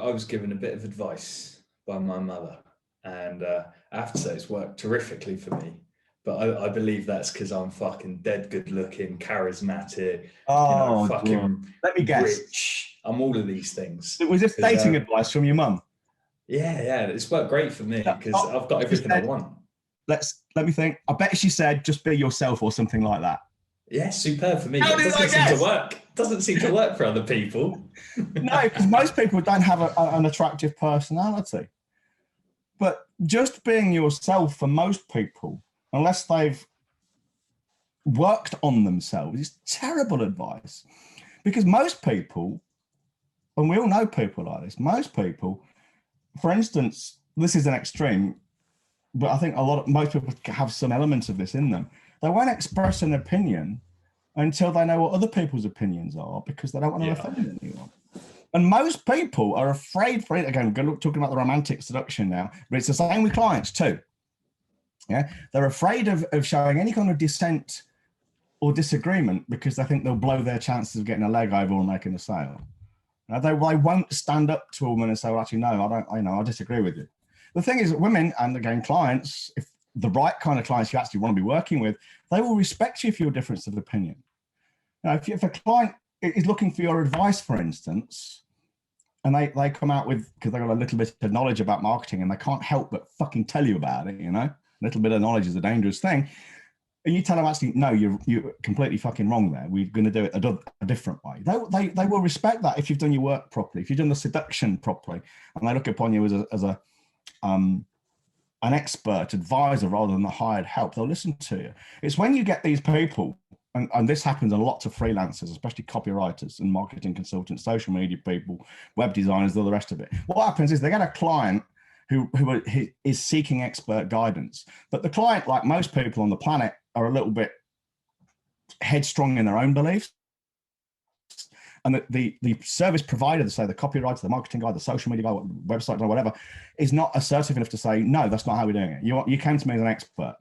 I was given a bit of advice by my mother, and I have to say it's worked terrifically for me. But I believe that's because I'm fucking dead good looking, charismatic, fucking let me guess. rich. I'm all of these things. Was this dating advice from your mum? Yeah, it's worked great for me because I've got everything I want. Let me think. I bet she said just be yourself or something like that. Yeah, superb for me. It doesn't seem to work. Doesn't seem to work for other people. No, because most people don't have an attractive personality. But just being yourself for most people, unless they've worked on themselves, is terrible advice. Because most people, and we all know people like this, most people, for instance, this is an extreme, but I think most people have some elements of this in them. They won't express an opinion until they know what other people's opinions are, because they don't want to offend anyone. And most people are afraid for it. Again, we're talking about the romantic seduction now, but it's the same with clients too. Yeah, they're afraid of showing any kind of dissent or disagreement because they think they'll blow their chances of getting a leg over or making a sale. Now, they won't stand up to a woman and say, well, actually, no, I disagree with you. The thing is that women, and again, clients, if the right kind of clients you actually want to be working with, they will respect you for your difference of opinion. Now, if a client is looking for your advice, for instance, and they come out with, because they've got a little bit of knowledge about marketing and they can't help but fucking tell you about it, a little bit of knowledge is a dangerous thing. And you tell them, actually, no, you're completely fucking wrong there. We're going to do it a different way. They will respect that if you've done your work properly, if you've done the seduction properly, and they look upon you as an expert advisor rather than the hired help, they'll listen to you. It's when you get these people, and this happens a lot to freelancers, especially copywriters and marketing consultants, social media people, web designers, all the rest of it. What happens is they get a client who is seeking expert guidance. But the client, like most people on the planet, are a little bit headstrong in their own beliefs. And the service provider, say the copywriter, the marketing guy, the social media guy, website guy, whatever, is not assertive enough to say, no, that's not how we're doing it. You came to me as an expert.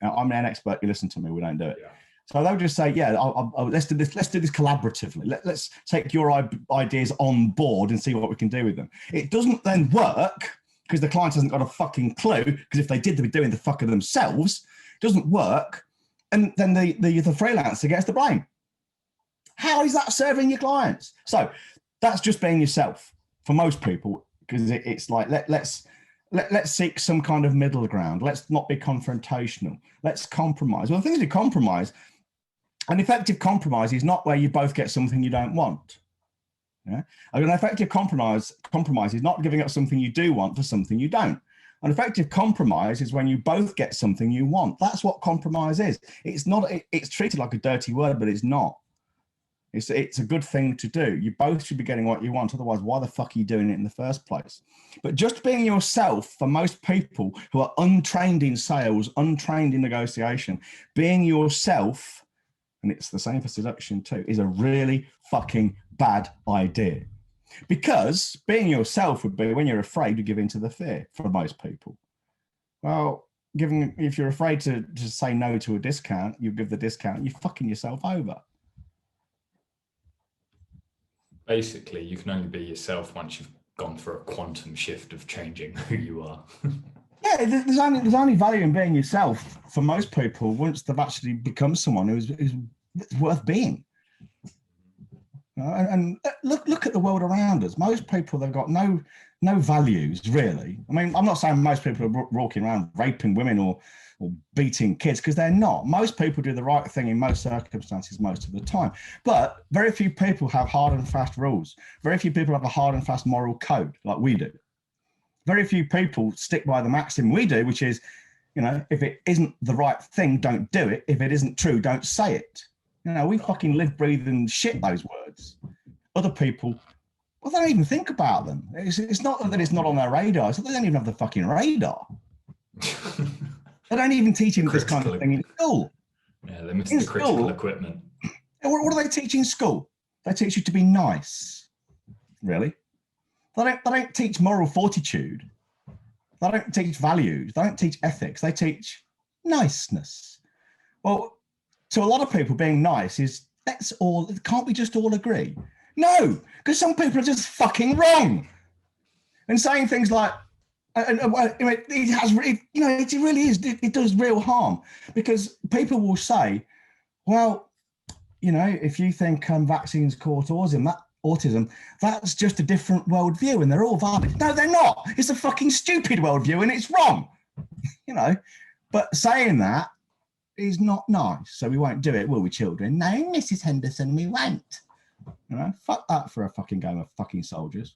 Now, I'm an expert. You listen to me. We don't do it. Yeah. So they'll just say, yeah, let's do this. Let's do this collaboratively. Let's take your ideas on board and see what we can do with them. It doesn't then work because the client hasn't got a fucking clue. Because if they did, they'd be doing the fucker themselves. It doesn't work, and then the freelancer gets the blame. How is that serving your clients? So that's just being yourself for most people, because it's like let's seek some kind of middle ground. Let's not be confrontational. Let's compromise. Well, the thing is, you compromise. An effective compromise is not where you both get something you don't want. Yeah? An effective compromise is not giving up something you do want for something you don't. An effective compromise is when you both get something you want. That's what compromise is. It's not. It's treated like a dirty word, but it's not. It's a good thing to do. You both should be getting what you want. Otherwise, why the fuck are you doing it in the first place? But just being yourself, for most people who are untrained in sales, untrained in negotiation, being yourself, and it's the same for seduction too, is a really fucking bad idea. Because being yourself would be when you're afraid to give in to the fear for most people. Well, if you're afraid to say no to a discount, you give the discount, you're fucking yourself over. Basically, you can only be yourself once you've gone through a quantum shift of changing who you are. Yeah, there's only value in being yourself for most people once they've actually become someone who's worth being. And look at the world around us. Most people, they've got no values, really. I mean, I'm not saying most people are walking around raping women or beating kids, because they're not. Most people do the right thing in most circumstances most of the time. But very few people have hard and fast rules. Very few people have a hard and fast moral code like we do. Very few people stick by the maxim we do, which is, if it isn't the right thing, don't do it. If it isn't true, don't say it. We fucking live, breathe, and shit those words. Other people, well, they don't even think about them. It's not that it's not on their radar. It's that they don't even have the fucking radar. They don't even teach him this kind of thing in school. Yeah, they miss the critical equipment. What do they teach in school? They teach you to be nice. Really? They don't teach moral fortitude. They don't teach values. They don't teach ethics. They teach niceness. Well, to a lot of people, being nice is, can't we just all agree? No, because some people are just fucking wrong. and saying things like, it has, it really is, it does real harm, because people will say, well, if you think vaccines cause autism, that's just a different worldview and they're all valid. No, they're not. It's a fucking stupid worldview and it's wrong, But saying that is not nice. So we won't do it, will we, children? No, Mrs. Henderson, we won't. Fuck that for a fucking game of fucking soldiers.